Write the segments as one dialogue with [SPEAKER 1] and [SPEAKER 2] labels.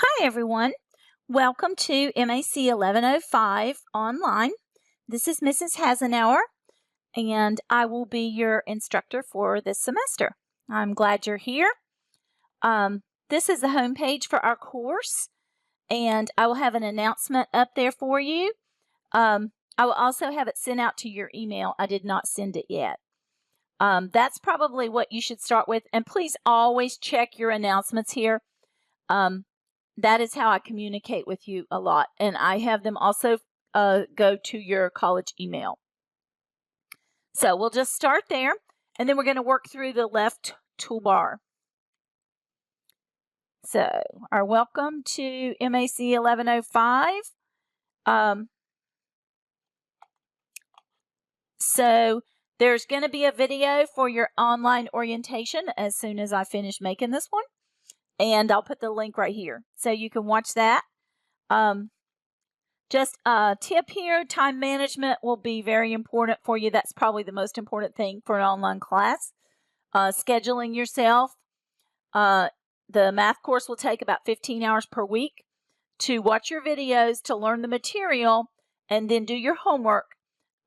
[SPEAKER 1] Hi, everyone. Welcome to MAC 1105 online. This is Mrs. Hasenauer, and I will be your instructor for this semester. I'm glad you're here. This is the homepage for our course, and I will have an announcement up there for you. I will also have it sent out to your email. I did not send it yet. That's probably what you should start with, and please always check your announcements here. That is how I communicate with you a lot. And I have them also go to your college email. So we'll just start there, and then we're going to work through the left toolbar. So our welcome to MAC 1105. So there's going to be a video for your online orientation as soon as I finish making this one. And I'll put the link right here so you can watch that. Just a tip here, time management will be very important for you. That's probably the most important thing for an online class. Scheduling yourself. The math course will take about 15 hours per week to watch your videos, to learn the material, and then do your homework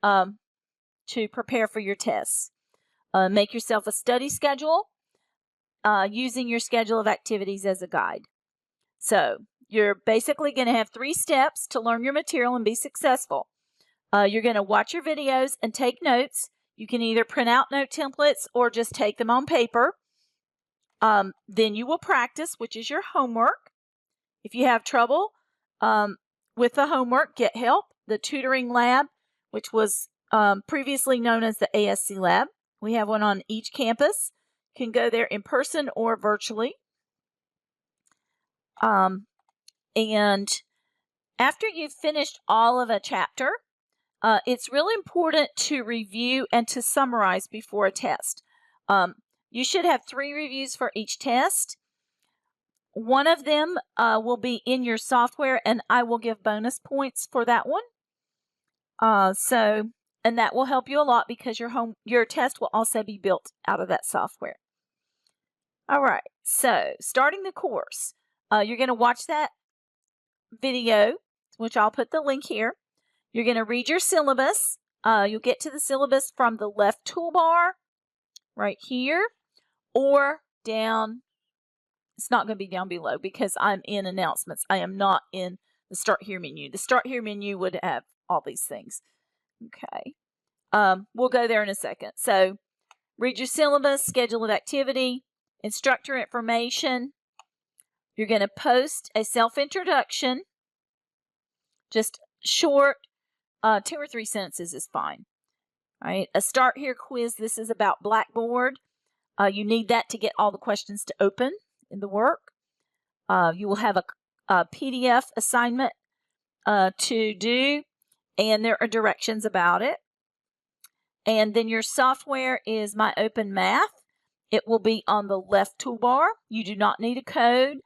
[SPEAKER 1] to prepare for your tests. Make yourself a study schedule using your schedule of activities as a guide. So you're basically going to have 3 steps to learn your material and be successful. You're going to watch your videos and take notes. You can either print out note templates or just take them on paper. Then you will practice, which is your homework. If you have trouble with the homework, get help. The tutoring lab, which was previously known as the ASC lab. We have one on each campus. You can go there in person or virtually. And after you've finished all of a chapter, it's really important to review and to summarize before a test. You should have 3 reviews for each test. One of them will be in your software, and I will give bonus points for that one. And that will help you a lot because your test will also be built out of that software. All right, so starting the course, you're going to watch that video, which I'll put the link here. You're going to read your syllabus. You'll get to the syllabus from the left toolbar right here or down. It's not going to be down below because I'm in announcements. I am not in the Start Here menu. The Start Here menu would have all these things. Okay. We'll go there in a second. So read your syllabus, schedule of activity, instructor information. You're going to post a self-introduction, just short, 2 or 3 sentences is fine. All right, a Start Here quiz. This is about Blackboard. You need that to get all the questions to open in the work. You will have a PDF assignment to do, and there are directions about it. And then your software is My Open Math. It will be on the left toolbar. You do not need a code.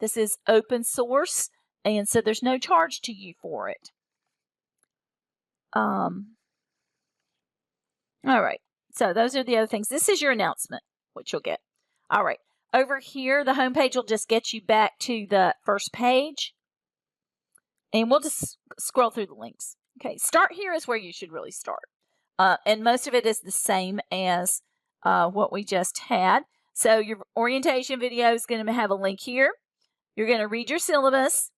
[SPEAKER 1] This is open source, and so there's no charge to you for it. All right, so those are the other things. This is your announcement, which you'll get. All right, over here, the home page will just get you back to the first page, and we'll just scroll through the links. Okay, Start Here is where you should really start, and most of it is the same as what we just had. So your orientation video is going to have a link here. You're going to read your syllabus,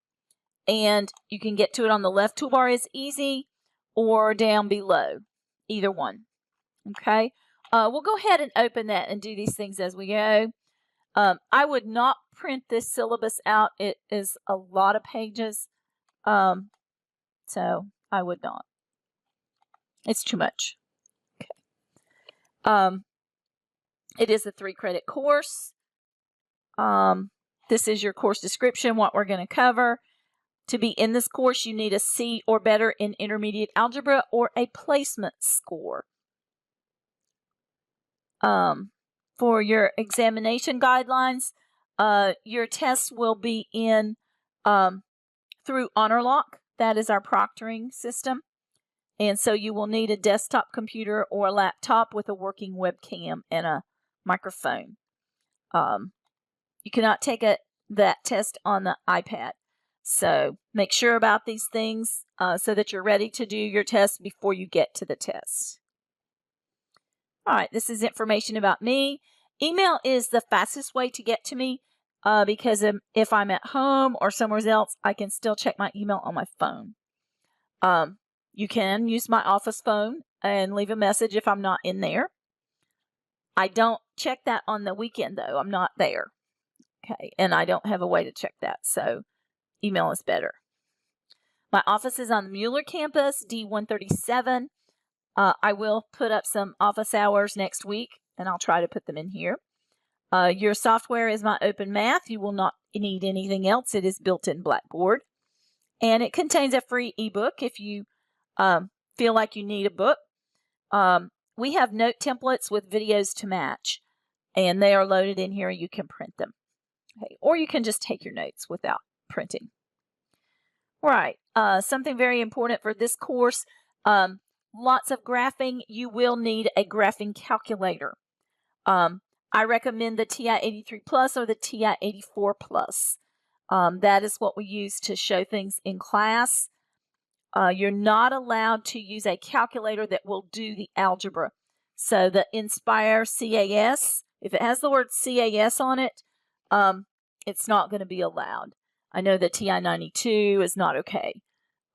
[SPEAKER 1] and you can get to it on the left toolbar is easy or down below, either one. Okay, we'll go ahead and open that and do these things as we go. I would not print this syllabus out. It is a lot of pages, so I would not. It's too much. Okay. It is a 3-credit course. This is your course description, what we're going to cover. To be in this course, you need a C or better in intermediate algebra or a placement score. For your examination guidelines, your tests will be in through HonorLock. That is our proctoring system. And so you will need a desktop computer or a laptop with a working webcam and a microphone. You cannot take that test on the iPad. So make sure about these things so that you're ready to do your test before you get to the test. All right, this is information about me. Email is the fastest way to get to me because if I'm at home or somewhere else, I can still check my email on my phone. You can use my office phone and leave a message if I'm not in there. I don't check that on the weekend, though. I'm not there. Okay, and I don't have a way to check that, so email is better. My office is on the Mueller campus, D137. I will put up some office hours next week, and I'll try to put them in here. Your software is my Open Math. You will not need anything else. It is built in Blackboard. And it contains a free ebook if you feel like you need a book. We have note templates with videos to match, and they are loaded in here. You can print them. Okay. Or you can just take your notes without printing. Right. Something very important for this course, lots of graphing. You will need a graphing calculator. I recommend the TI-83 Plus or the TI-84 Plus. That is what we use to show things in class. You're not allowed to use a calculator that will do the algebra. So the Inspire CAS, if it has the word CAS on it, it's not going to be allowed. I know the TI-92 is not okay.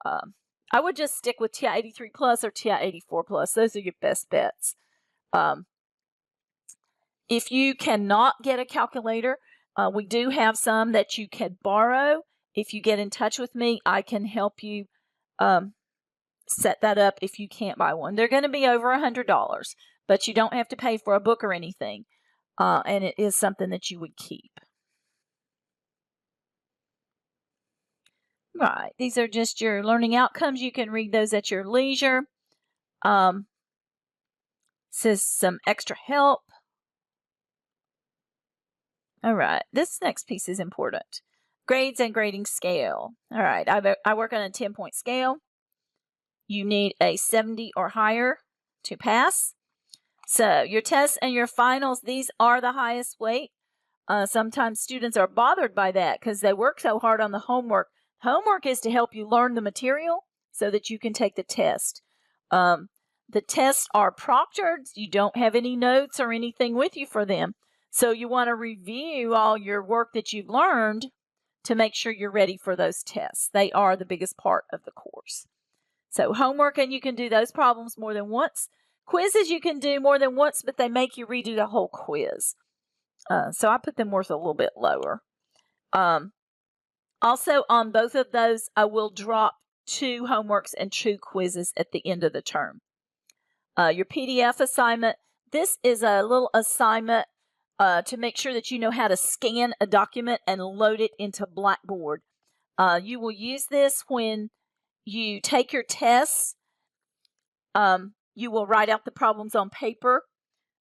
[SPEAKER 1] I would just stick with TI-83 Plus or TI-84 Plus. Those are your best bets. If you cannot get a calculator, we do have some that you can borrow. If you get in touch with me, I can help you set that up if you can't buy one. They're going to be over $100, but you don't have to pay for a book or anything, and it is something that you would keep. Right, these are just your learning outcomes. You can read those at your leisure. Says some extra help. All right, this next piece is important. Grades and grading scale. All right, I work on a 10-point scale. You need a 70 or higher to pass. So your tests and your finals, these are the highest weight. Sometimes students are bothered by that because they work so hard on the homework. Homework is to help you learn the material so that you can take the test. The tests are proctored. You don't have any notes or anything with you for them. So you want to review all your work that you've learned to make sure you're ready for those tests. They are the biggest part of the course. So homework, and you can do those problems more than once. Quizzes you can do more than once, but they make you redo the whole quiz. So I put them worth a little bit lower. Also, on both of those, I will drop 2 homeworks and 2 quizzes at the end of the term. Your PDF assignment, this is a little assignment to make sure that you know how to scan a document and load it into Blackboard. You will use this when you take your tests. You will write out the problems on paper,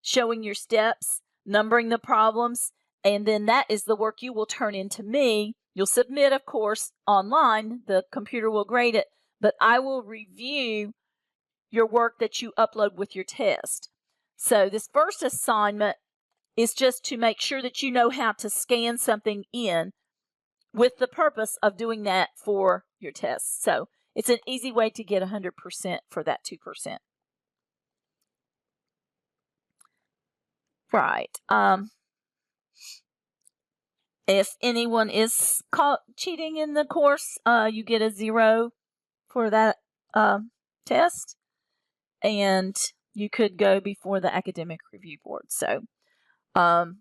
[SPEAKER 1] showing your steps, numbering the problems, and then that is the work you will turn into me. You'll submit, of course, online. The computer will grade it, but I will review your work that you upload with your test. So this first assignment is just to make sure that you know how to scan something in with the purpose of doing that for your test. So it's an easy way to get 100% for that 2%. Right. If anyone is caught cheating in the course, you get a 0 for that test, and you could go before the academic review board. So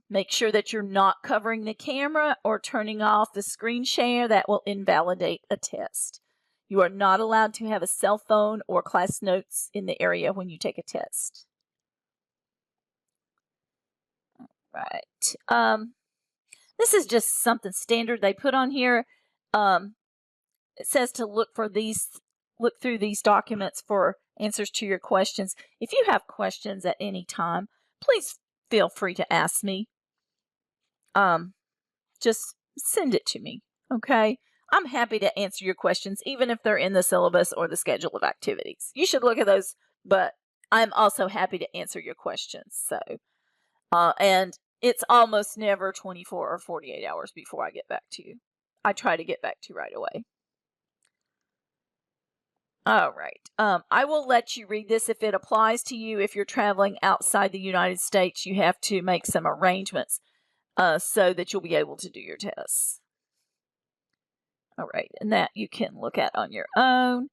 [SPEAKER 1] make sure that you're not covering the camera or turning off the screen share. That will invalidate a test. You are not allowed to have a cell phone or class notes in the area when you take a test. Right. This is just something standard they put on here. It says to look through these documents for answers to your questions. If you have questions at any time, please feel free to ask me. Just send it to me, okay? I'm happy to answer your questions, even if they're in the syllabus or the schedule of activities. You should look at those, but I'm also happy to answer your questions. So, and it's almost never 24 or 48 hours before I get back to you. I try to get back to you right away. All right. I will let you read this if it applies to you. If you're traveling outside the United States, you have to make some arrangements so that you'll be able to do your tests. All right, and that you can look at on your own.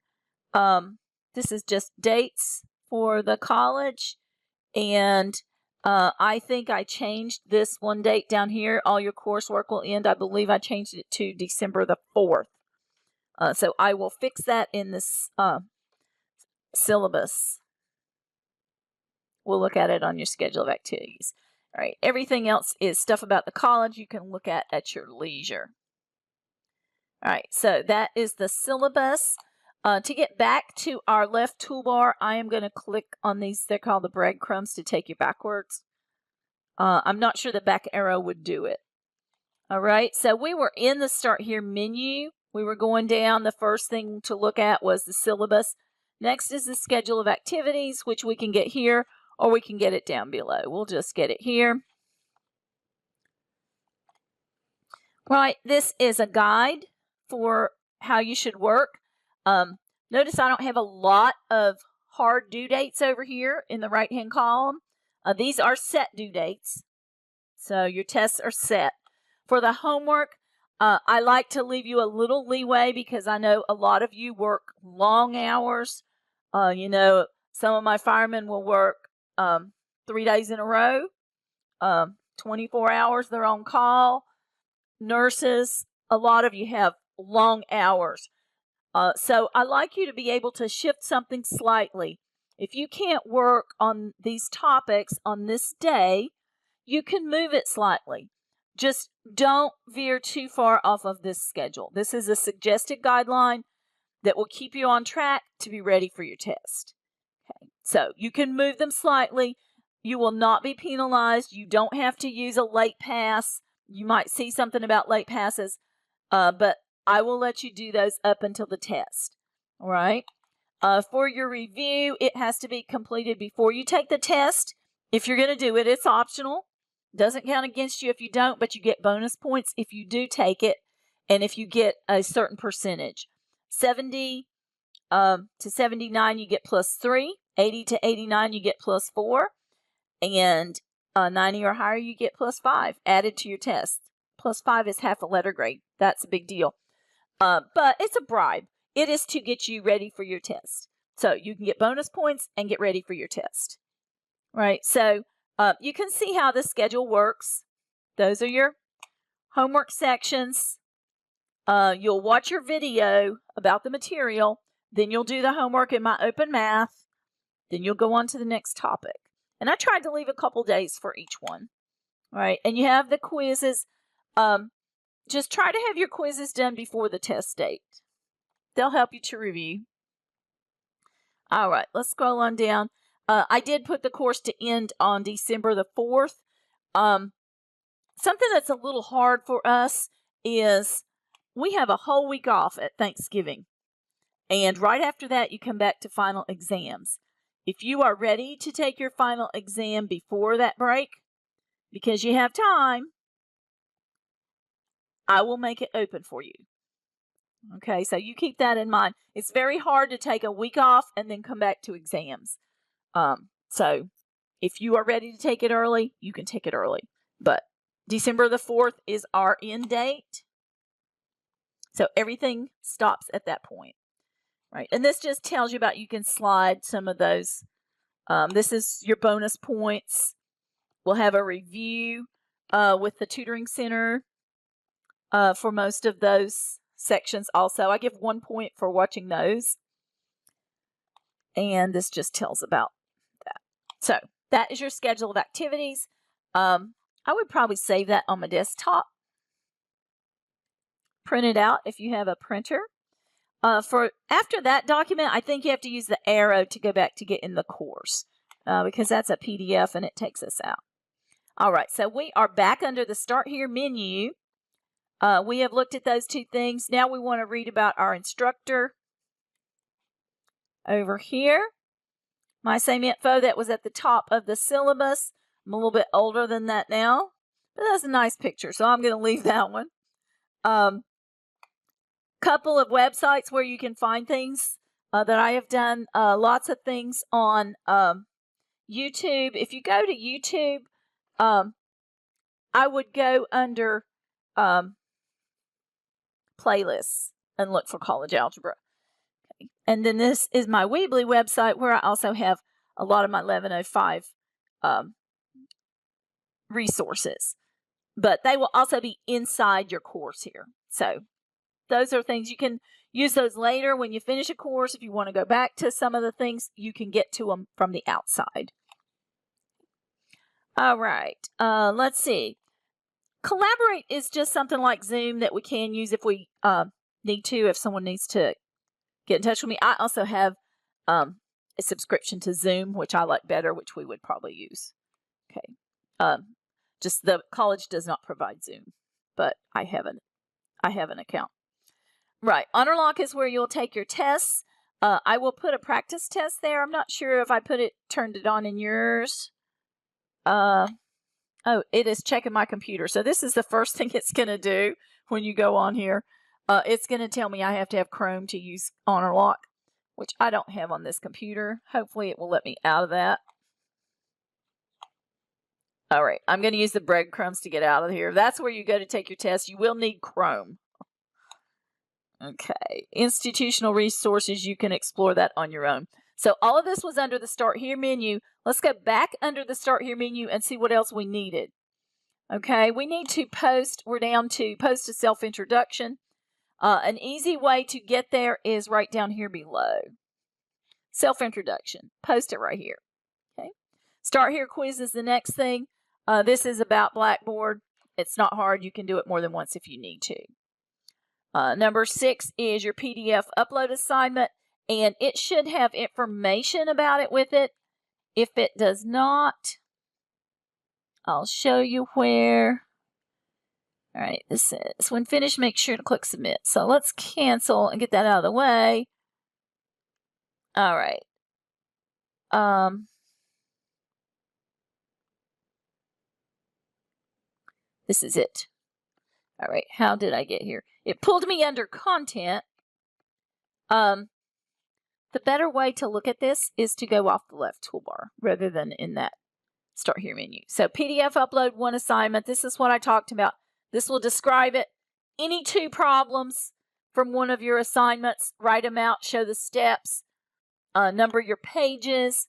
[SPEAKER 1] This is just dates for the college, and I think I changed this one date down here. All your coursework will end. I believe I changed it to December the 4th. So I will fix that in this syllabus. We'll look at it on your schedule of activities. All right, everything else is stuff about the college you can look at your leisure. All right, so that is the syllabus. To get back to our left toolbar, I am going to click on these. They're called the breadcrumbs to take you backwards. I'm not sure the back arrow would do it. All right, so we were in the Start Here menu. We were going down. The first thing to look at was the syllabus. Next is the schedule of activities, which we can get here or we can get it down below. We'll just get it here. Right, this is a guide for how you should work. Notice I don't have a lot of hard due dates over here in the right-hand column. These are set due dates, so your tests are set. For the homework, I like to leave you a little leeway because I know a lot of you work long hours. You know, some of my firemen will work 3 days in a row, 24 hours, they're on call. Nurses, a lot of you have long hours. So I like you to be able to shift something slightly. If you can't work on these topics on this day, you can move it slightly. Just don't veer too far off of this schedule. This is a suggested guideline that will keep you on track to be ready for your test. Okay, so you can move them slightly. You will not be penalized. You don't have to use a late pass. You might see something about late passes, but I will let you do those up until the test. All right. For your review, it has to be completed before you take the test. If you're going to do it, it's optional. Doesn't count against you if you don't, but you get bonus points if you do take it and if you get a certain percentage. 70 to 79, you get +3. 80 to 89, you get +4. And 90 or higher, you get +5 added to your test. +5 is half a letter grade. That's a big deal. But it's a bribe. It is to get you ready for your test. So you can get bonus points and get ready for your test. Right? So you can see how the schedule works. Those are your homework sections. You'll watch your video about the material. Then you'll do the homework in My Open Math. Then you'll go on to the next topic. And I tried to leave a couple days for each one. All right, and you have the quizzes. Just try to have your quizzes done before the test date. They'll help you to review. All right, let's scroll on down. I did put the course to end on December the 4th. Something that's a little hard for us is we have a whole week off at Thanksgiving. And right after that, you come back to final exams. If you are ready to take your final exam before that break, because you have time, I will make it open for you. Okay, so you keep that in mind. It's very hard to take a week off and then come back to exams. So if you are ready to take it early, you can take it early. But December the 4th is our end date. So everything stops at that point. Right, and this just tells you about you can slide some of those. This is your bonus points. We'll have a review with the tutoring center for most of those sections also. I give 1 point for watching those. And this just tells about that. So that is your schedule of activities. I would probably save that on my desktop. Print it out if you have a printer. For after that document, I think you have to use the arrow to go back to get in the course because that's a PDF and it takes us out. All right, so we are back under the Start Here menu. We have looked at those two things. Now we want to read about our instructor. Over here, My Same Info, that was at the top of the syllabus. I'm a little bit older than that now. But that's a nice picture, so I'm going to leave that one. Couple of websites where you can find things that I have done. Lots of things on YouTube. If you go to YouTube, I would go under playlists and look for college algebra. Okay. And then this is my Weebly website where I also have a lot of my 1105 resources. But they will also be inside your course here. So those are things you can use those later when you finish a course. If you want to go back to some of the things, you can get to them from the outside. All right, let's see. Collaborate is just something like Zoom that we can use if we need to, if someone needs to get in touch with me. I also have a subscription to Zoom, which I like better, which we would probably use. Okay. Just the college does not provide Zoom, but I have an account. Right. HonorLock is where you'll take your tests. I will put a practice test there. I'm not sure if I turned it on in yours. Oh, it is checking my computer. So this is the first thing it's going to do when you go on here. It's going to tell me I have to have Chrome to use HonorLock, which I don't have on this computer. Hopefully it will let me out of that. All right, I'm going to use the breadcrumbs to get out of here. That's where you go to take your test. You will need Chrome. Okay, institutional resources, you can explore that on your own. So all of this was under the Start Here menu. Let's go back under the Start Here menu and see what else we needed. Okay, we need to post. We're down to post a self-introduction. An easy way to get there is right down here below. Self-introduction. Post it right here. Okay. Start Here quiz is the next thing. This is about Blackboard. It's not hard. You can do it more than once if you need to. Number 6 is your PDF upload assignment, and it should have information about it with it. If it does not, I'll show you where. All right, this says, when finished, make sure to click submit. So let's cancel and get that out of the way. All right. This is it. All right, how did I get here? It pulled me under content. The better way to look at this is to go off the left toolbar rather than in that Start Here menu. So PDF upload 1 assignment. This is what I talked about. This will describe it. Any 2 problems from one of your assignments, write them out, show the steps, number your pages.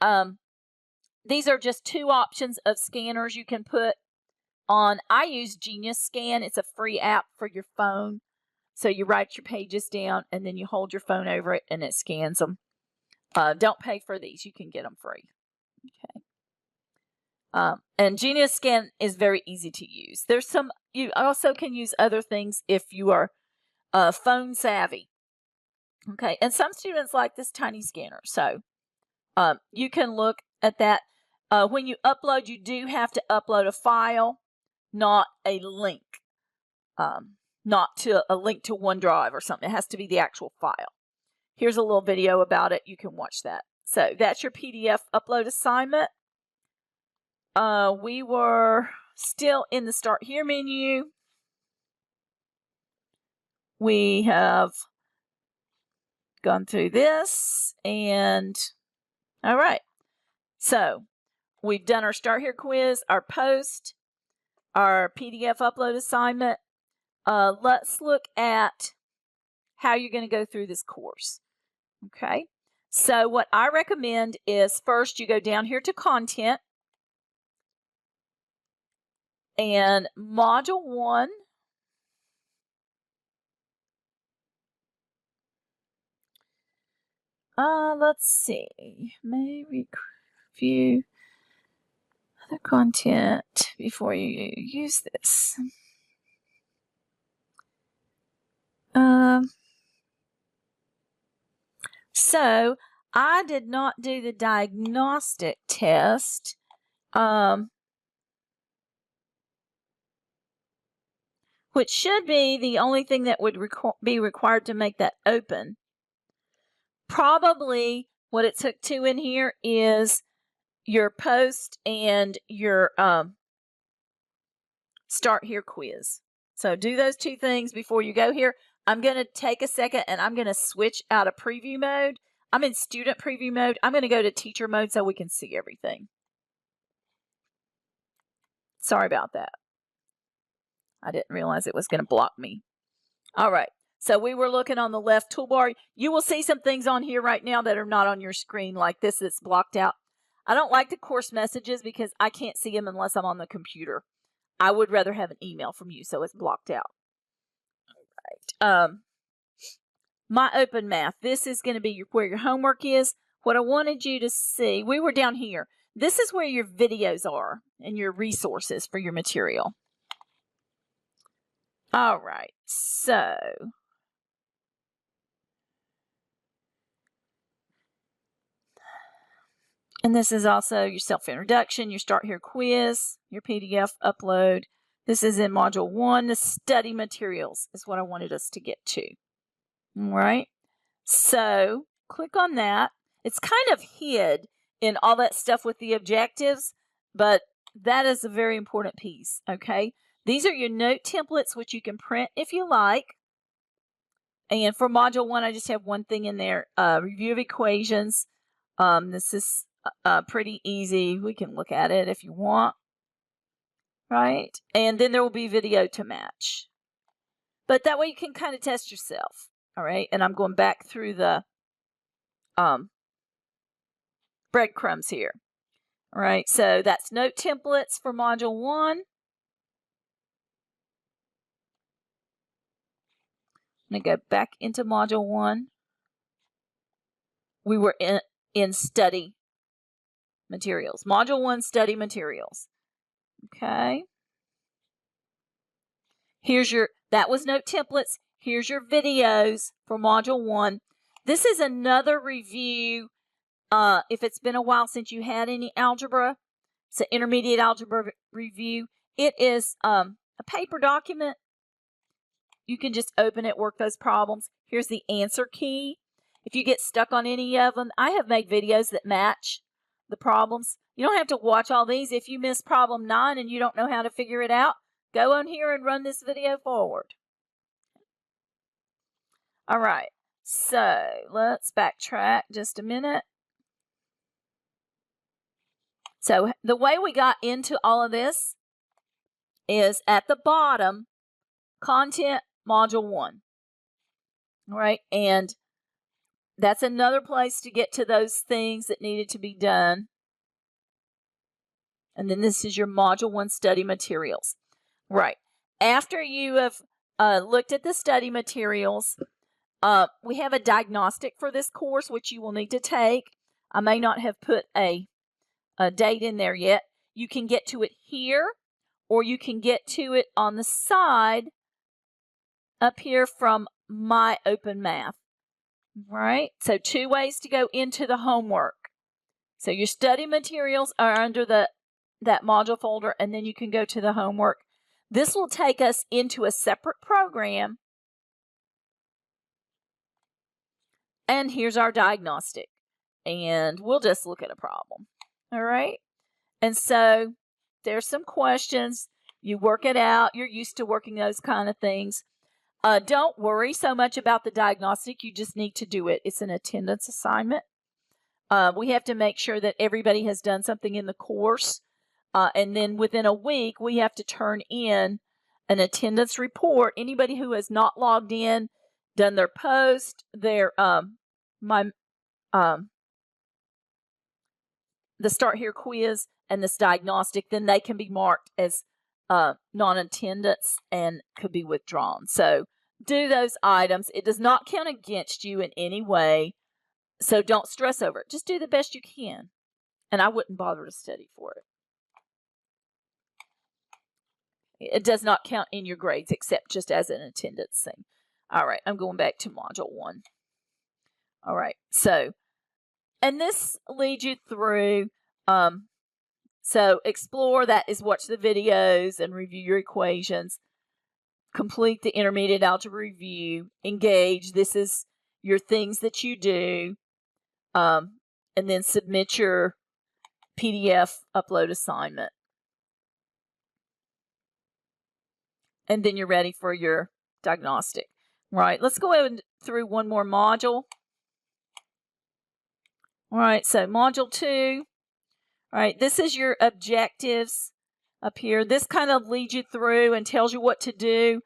[SPEAKER 1] These are just 2 options of scanners you can put on. I use Genius Scan. It's a free app for your phone. So you write your pages down and then you hold your phone over it and it scans them. Don't pay for these. You can get them free. Okay. And Genius Scan is very easy to use. There's some, you also can use other things if you are phone savvy. Okay. And some students like this tiny scanner. So you can look at that. When you upload, you do have to upload a file, not a link. Not to a link to OneDrive or something. It has to be the actual file. Here's a little video about it. You can watch that. So that's your PDF upload assignment. We were still in the Start Here menu. We have gone through this and all right. So we've done our Start Here quiz, our post, our PDF upload assignment. Let's look at how you're going to go through this course. Okay, so what I recommend is first you go down here to content and module 1. Let's see, may review the content before you use this. So I did not do the diagnostic test. Which should be the only thing that would be required to make that open. Probably what it took 2 in here is your post and your Start Here quiz. So do those two things before you go here. I'm going to take a second and I'm going to switch out of preview mode. I'm in student preview mode. I'm going to go to teacher mode so we can see everything. Sorry about that. I didn't realize it was going to block me. All right. So we were looking on the left toolbar. You will see some things on here right now that are not on your screen, like this that's blocked out. I don't like the course messages because I can't see them unless I'm on the computer. I would rather have an email from you, so it's blocked out. All right. My open math. This is going to be where your homework is. What I wanted you to see, we were down here. This is where your videos are and your resources for your material. All right. So and this is also your self-introduction, your Start Here quiz, your PDF upload. This is in Module 1. The study materials is what I wanted us to get to. All right. So click on that. It's kind of hid in all that stuff with the objectives, but that is a very important piece. Okay. These are your note templates, which you can print if you like. And for Module 1, I just have one thing in there, review of equations. This is pretty easy. We can look at it if you want, right? And then there will be video to match. But that way you can kind of test yourself, all right? And I'm going back through the breadcrumbs here, all right? So that's note templates for Module 1. I'm going to go back into Module 1. We were in study materials. Module 1 study materials. Okay. Here's that was note templates. Here's your videos for Module 1. This is another review. If it's been a while since you had any algebra, it's an intermediate algebra review. It is a paper document. You can just open it, work those problems. Here's the answer key. If you get stuck on any of them, I have made videos that match the problems. You don't have to watch all these. If you miss problem 9 and you don't know how to figure it out, go on here and run this video forward. All right, so let's backtrack just a minute. So the way we got into all of this is at the bottom, content module 1. All right, and that's another place to get to those things that needed to be done. And then this is your module 1 study materials. Right. After you have looked at the study materials, we have a diagnostic for this course, which you will need to take. I may not have put a date in there yet. You can get to it here, or you can get to it on the side up here from My Open Math. Right? So 2 ways to go into the homework. So your study materials are under that module folder, and then you can go to the homework. This will take us into a separate program. And here's our diagnostic. And we'll just look at a problem. All right? And so there's some questions. You work it out. You're used to working those kind of things. Don't worry so much about the diagnostic. You just need to do it. It's an attendance assignment. We have to make sure that everybody has done something in the course. And then within a week, we have to turn in an attendance report. Anybody who has not logged in, done their post, their the Start Here quiz and this diagnostic, then they can be marked as non-attendance and could be withdrawn. So do those items. It does not count against you in any way. So don't stress over it. Just do the best you can. And I wouldn't bother to study for it. It does not count in your grades except just as an attendance thing. All right, I'm going back to Module 1. All right, so, and this leads you through, so explore, that is watch the videos and review your equations. Complete the intermediate algebra review. Engage, this is your things that you do. And then submit your PDF upload assignment. and then you're ready for your diagnostic. Right, let's go ahead through one more module. All right, so module 2. All right, this is your objectives up here. This kind of leads you through and tells you what to do.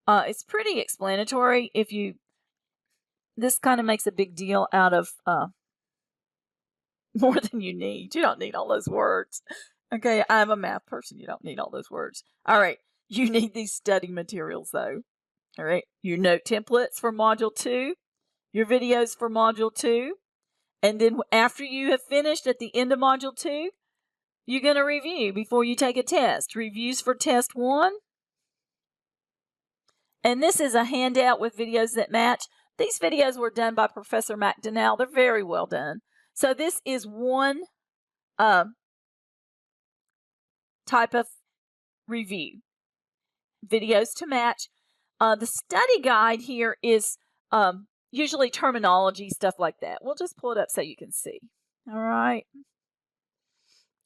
[SPEAKER 1] It's pretty explanatory. This kind of makes a big deal out of more than you need. You don't need all those words. Okay, I'm a math person. You don't need all those words. All right, you need these study materials though. All right, your note templates for module 2, your videos for module 2, and then after you have finished at the end of module 2, you're going to review before you take a test. Reviews for test 1. And this is a handout with videos that match. These videos were done by Professor McDonnell. They're very well done. So this is one type of review. Videos to match. The study guide here is usually terminology, stuff like that. We'll just pull it up so you can see. All right.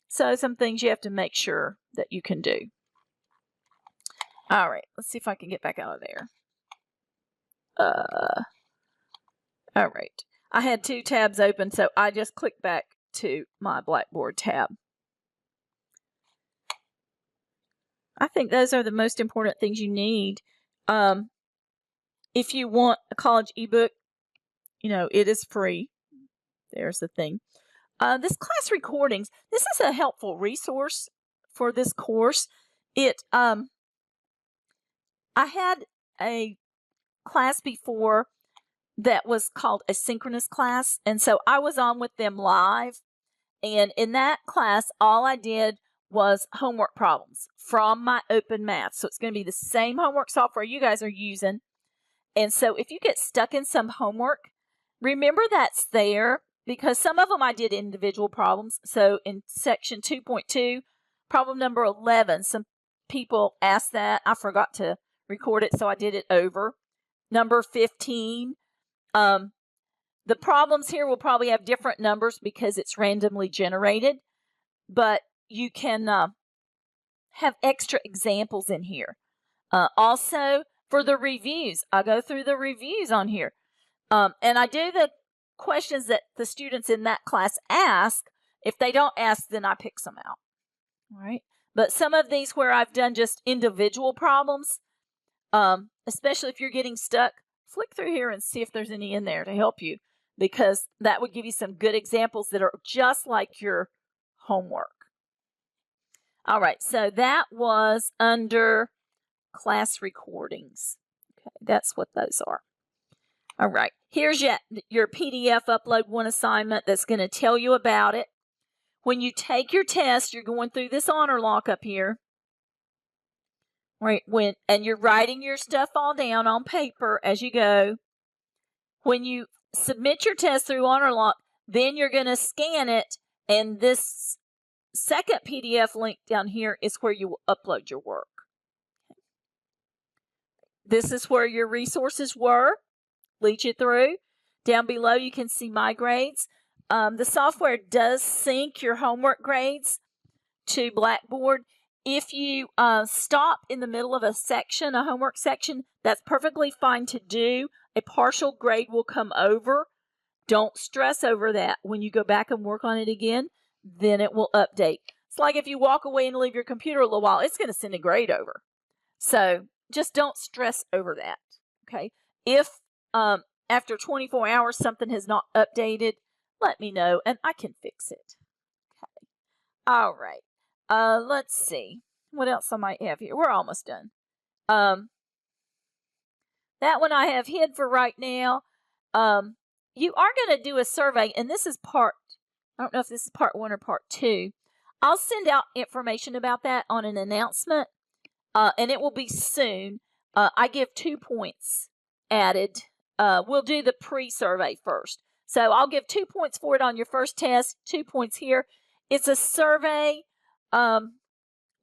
[SPEAKER 1] So some things you have to make sure that you can do. All right. Let's see if I can get back out of there. All right. I had 2 tabs open, so I just clicked back to my Blackboard tab. I think those are the most important things you need. If you want a college ebook, it is free. There's the thing. This class recordings, this is a helpful resource for this course. I had a class before that was called a synchronous class, and so I was on with them live, and in that class, all I did was homework problems from my Open Math. So it's going to be the same homework software you guys are using, and so if you get stuck in some homework, remember that's there, because some of them I did individual problems. So in section 2.2, problem number 11, some people asked that. I forgot to record it, so I did it over. Number 15, the problems here will probably have different numbers because it's randomly generated, but you can have extra examples in here. Also, for the reviews, I go through the reviews on here, and I do the questions that the students in that class ask. If they don't ask, then I pick some out. All right, but some of these where I've done just individual problems, especially if you're getting stuck, flick through here and see if there's any in there to help you, because that would give you some good examples that are just like your homework. All right, so that was under class recordings. Okay, that's what those are. All right, here's your PDF upload one assignment that's going to tell you about it. When you take your test, you're going through this honor lock up here. Right, and you're writing your stuff all down on paper as you go. When you submit your test through honor lock, then you're going to scan it, and this second PDF link down here is where you will upload your work. This is where your resources were. Lead you through. Down below you can see my grades. The software does sync your homework grades to Blackboard. If you stop in the middle of a section, a homework section, that's perfectly fine to do. A partial grade will come over. Don't stress over that. When you go back and work on it again, then it will update. It's like if you walk away and leave your computer a little while, it's going to send a grade over. So just don't stress over that. Okay. If after 24 hours something has not updated, let me know and I can fix it. Okay. All right. Let's see what else I might have here. We're almost done. That one I have hid for right now. You are going to do a survey, and this is I don't know if this is part 1 or part 2. I'll send out information about that on an announcement, and it will be soon. I give 2 points added. We'll do the pre-survey first. So I'll give 2 points for it on your first test, 2 points here. It's a survey.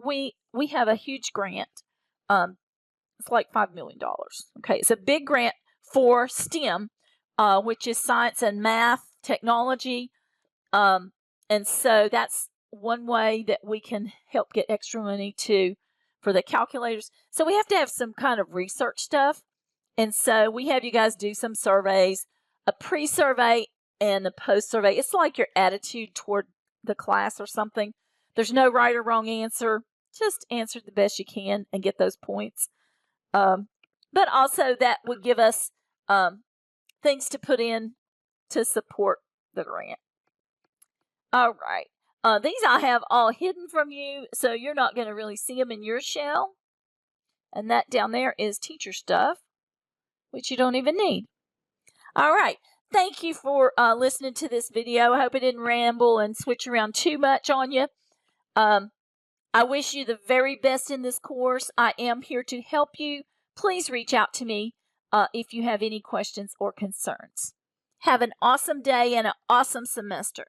[SPEAKER 1] We have a huge grant. It's like $5 million. Okay, it's a big grant for STEM, which is science and math, technology, and so that's one way that we can help get extra money to for the calculators. So we have to have some kind of research stuff. And so we have you guys do some surveys, a pre-survey and a post-survey. It's like your attitude toward the class or something. There's no right or wrong answer. Just answer the best you can and get those points. But also that would give us things to put in to support the grant. All right. These I have all hidden from you, so you're not going to really see them in your shell. And that down there is teacher stuff, which you don't even need. All right. Thank you for listening to this video. I hope it didn't ramble and switch around too much on you. I wish you the very best in this course. I am here to help you. Please reach out to me if you have any questions or concerns. Have an awesome day and an awesome semester.